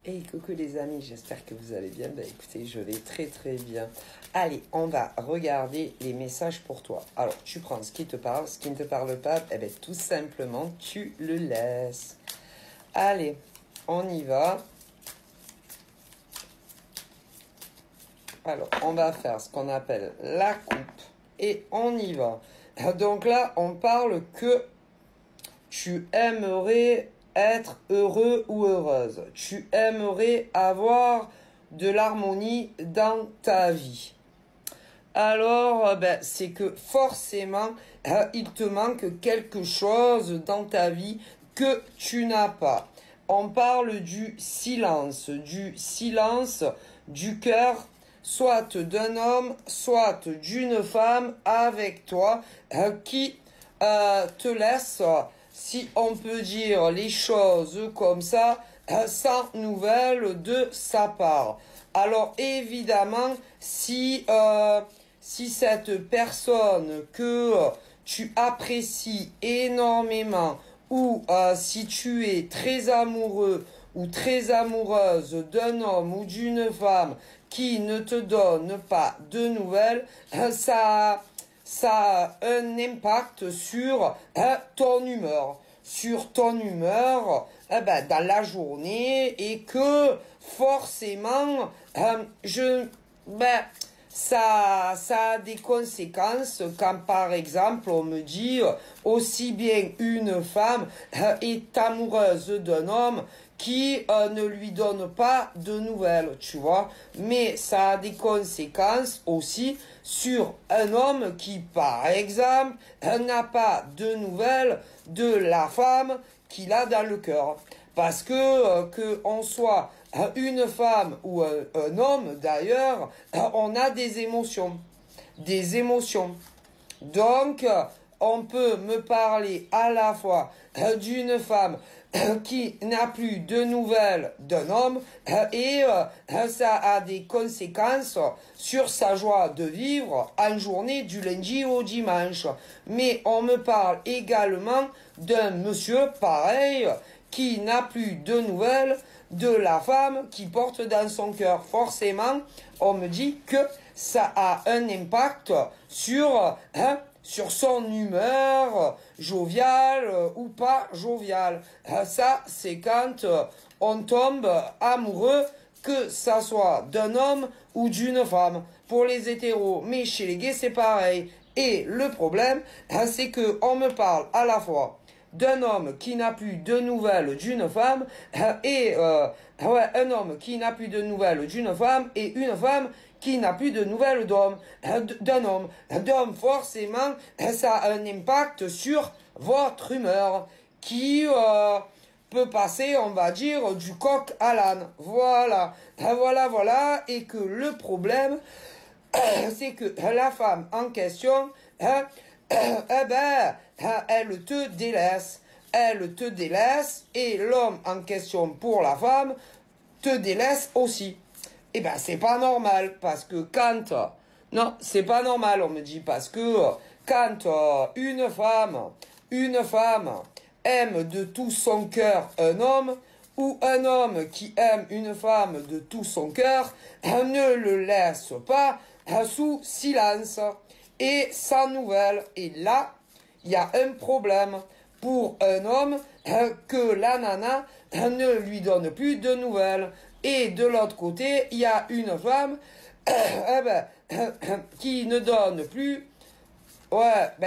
Hey, coucou les amis, j'espère que vous allez bien. Écoutez, je vais très très bien. Allez, on va regarder les messages pour toi. Alors, tu prends ce qui te parle, ce qui ne te parle pas, tout simplement, tu le laisses. Allez, on y va. Alors, on va faire ce qu'on appelle la coupe et on y va. Donc là, on parle que tu aimerais être heureux ou heureuse. Tu aimerais avoir de l'harmonie dans ta vie. Alors, c'est que forcément, il te manque quelque chose dans ta vie que tu n'as pas. On parle du silence du cœur, soit d'un homme, soit d'une femme avec toi, qui te laisse, si on peut dire les choses comme ça, sans nouvelles de sa part. Alors évidemment, si cette personne que tu apprécies énormément ou si tu es très amoureux ou très amoureuse d'un homme ou d'une femme qui ne te donne pas de nouvelles, ça a un impact sur ton humeur. Dans la journée, et que forcément, ça a des conséquences quand par exemple on me dit aussi bien une femme est amoureuse d'un homme qui ne lui donne pas de nouvelles, tu vois. Mais ça a des conséquences aussi sur un homme qui, par exemple, n'a pas de nouvelles de la femme qu'il a dans le cœur. Parce que on soit une femme ou un homme d'ailleurs, on a des émotions. Donc, on peut me parler à la fois d'une femme qui n'a plus de nouvelles d'un homme et ça a des conséquences sur sa joie de vivre en journée du lundi au dimanche. Mais on me parle également d'un monsieur pareil qui n'a plus de nouvelles de la femme qui porte dans son cœur. Forcément, on me dit que ça a un impact sur son humeur joviale ou pas joviale. Ça, c'est quand on tombe amoureux, que ça soit d'un homme ou d'une femme. Pour les hétéros, mais chez les gays, c'est pareil. Et le problème, c'est que on me parle à la fois d'un homme qui n'a plus de nouvelles d'une femme et un homme qui n'a plus de nouvelles d'une femme et une femme qui n'a plus de nouvelles d'un homme. Donc forcément, ça a un impact sur votre humeur qui peut passer, on va dire, du coq à l'âne. Voilà, et que le problème, c'est que la femme en question, elle te délaisse. Et l'homme en question pour la femme te délaisse aussi. C'est pas normal parce que non, c'est pas normal, on me dit, parce que quand une femme aime de tout son cœur un homme, ou un homme qui aime une femme de tout son cœur, ne le laisse pas sous silence et sans nouvelles. Et là, il y a un problème pour un homme que la nana ne lui donne plus de nouvelles. Et de l'autre côté, il y a une femme qui ne donne plus.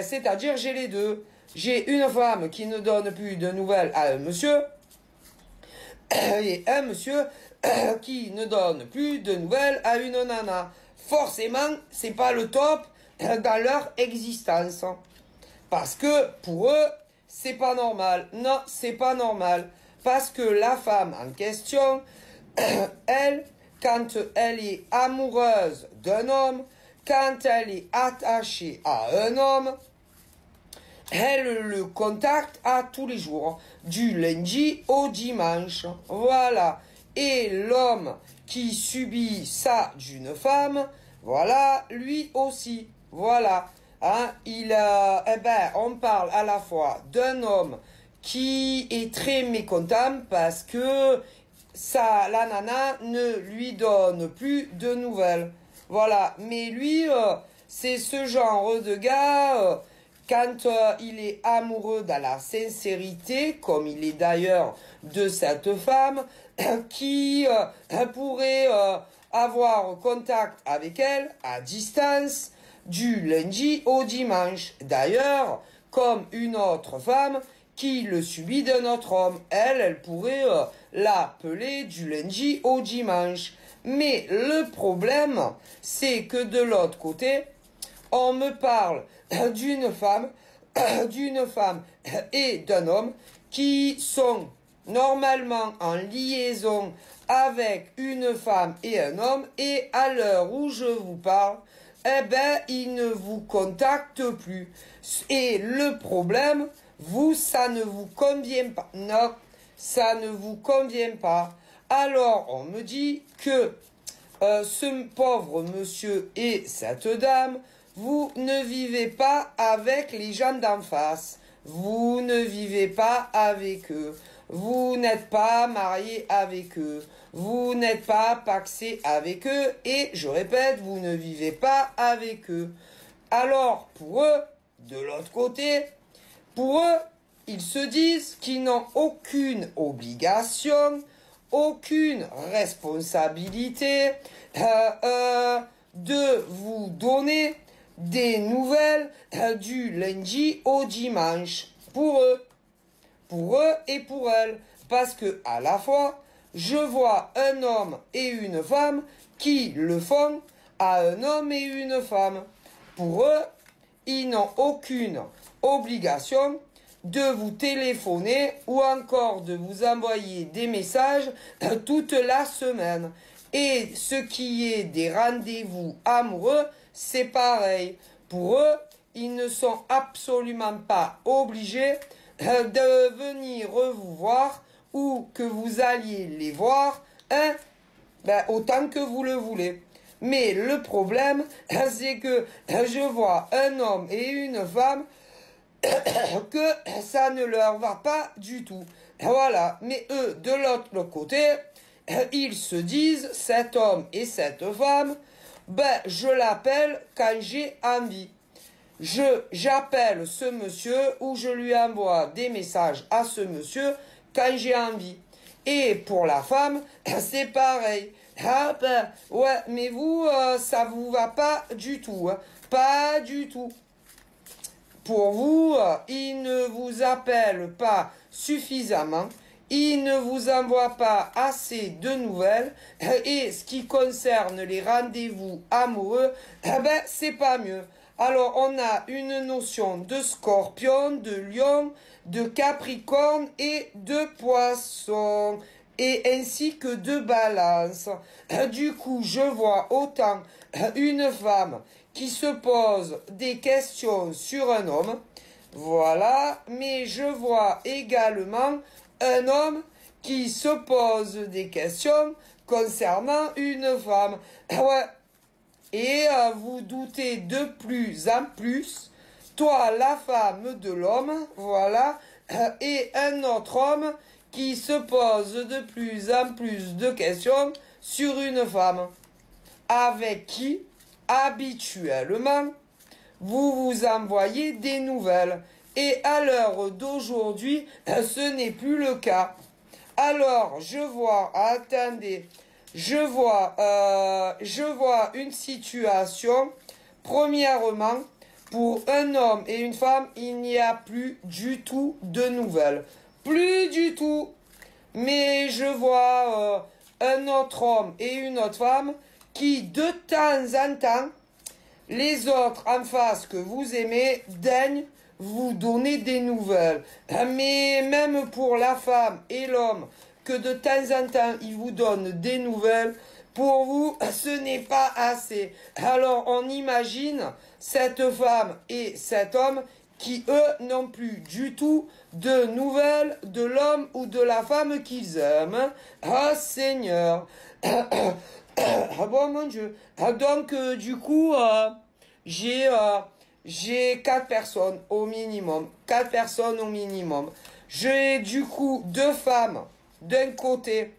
C'est-à-dire j'ai les deux. J'ai une femme qui ne donne plus de nouvelles à un monsieur et un monsieur qui ne donne plus de nouvelles à une nana. Forcément, c'est pas le top dans leur existence. Parce que pour eux, c'est pas normal. Non, c'est pas normal. Parce que la femme en question, elle, quand elle est amoureuse d'un homme, quand elle est attachée à un homme, elle le contacte à tous les jours, du lundi au dimanche. Voilà. Et l'homme qui subit ça d'une femme, voilà, lui aussi. Voilà. On parle à la fois d'un homme qui est très mécontent parce que la nana ne lui donne plus de nouvelles. Voilà, mais lui, c'est ce genre de gars, quand il est amoureux dans la sincérité, comme il est d'ailleurs de cette femme, qui pourrait avoir contact avec elle à distance du lundi au dimanche. D'ailleurs, comme une autre femme qui le subit d'un autre homme. Elle pourrait l'appeler du lundi au dimanche. Mais le problème, c'est que de l'autre côté, on me parle d'une femme et d'un homme qui sont normalement en liaison avec une femme et un homme, et à l'heure où je vous parle, eh ben, ils ne vous contactent plus. Et le problème, ça ne vous convient pas. Non, ça ne vous convient pas. Alors, on me dit que ce pauvre monsieur et cette dame, vous ne vivez pas avec les gens d'en face. Vous ne vivez pas avec eux. Vous n'êtes pas marié avec eux. Vous n'êtes pas paxé avec eux. Et je répète, vous ne vivez pas avec eux. Alors, pour eux, de l'autre côté, pour eux, ils se disent qu'ils n'ont aucune obligation, aucune responsabilité de vous donner des nouvelles du lundi au dimanche. Pour eux et pour elles. Parce que à la fois, je vois un homme et une femme qui le font à un homme et une femme. Pour eux, ils n'ont aucune obligation de vous téléphoner ou encore de vous envoyer des messages toute la semaine. Et ce qui est des rendez-vous amoureux, c'est pareil. Pour eux, ils ne sont absolument pas obligés de venir vous voir ou que vous alliez les voir, autant que vous le voulez. Mais le problème, c'est que je vois un homme et une femme que ça ne leur va pas du tout. Voilà. Mais eux, de l'autre côté, ils se disent, cet homme et cette femme, je l'appelle quand j'ai envie. J'appelle ce monsieur ou je lui envoie des messages à ce monsieur quand j'ai envie. Et pour la femme, c'est pareil. Ah ouais, mais vous, ça vous va pas du tout. Hein. Pas du tout. Pour vous, il ne vous appelle pas suffisamment. Il ne vous envoie pas assez de nouvelles. Et ce qui concerne les rendez-vous amoureux, c'est pas mieux. Alors, on a une notion de scorpion, de lion, de capricorne et de poisson, et ainsi que de balance. Du coup, je vois autant une femme qui se pose des questions sur un homme, voilà, mais je vois également un homme qui se pose des questions concernant une femme. Ouais. Et vous doutez de plus en plus, toi la femme de l'homme, voilà, et un autre homme qui se pose de plus en plus de questions sur une femme, avec qui, habituellement, vous vous envoyez des nouvelles. Et à l'heure d'aujourd'hui, ce n'est plus le cas. Alors, je vois, attendez, je vois une situation. Premièrement, pour un homme et une femme, il n'y a plus du tout de nouvelles. Plus du tout. Mais je vois un autre homme et une autre femme qui, de temps en temps, les autres en face que vous aimez daignent vous donner des nouvelles. Mais même pour la femme et l'homme, que de temps en temps ils vous donnent des nouvelles, pour vous, ce n'est pas assez. Alors on imagine cette femme et cet homme qui, eux, n'ont plus du tout de nouvelles de l'homme ou de la femme qu'ils aiment. Ah Seigneur. Ah bon, mon Dieu. Donc, du coup, j'ai 4 personnes au minimum. 4 personnes au minimum. J'ai, du coup, 2 femmes d'un côté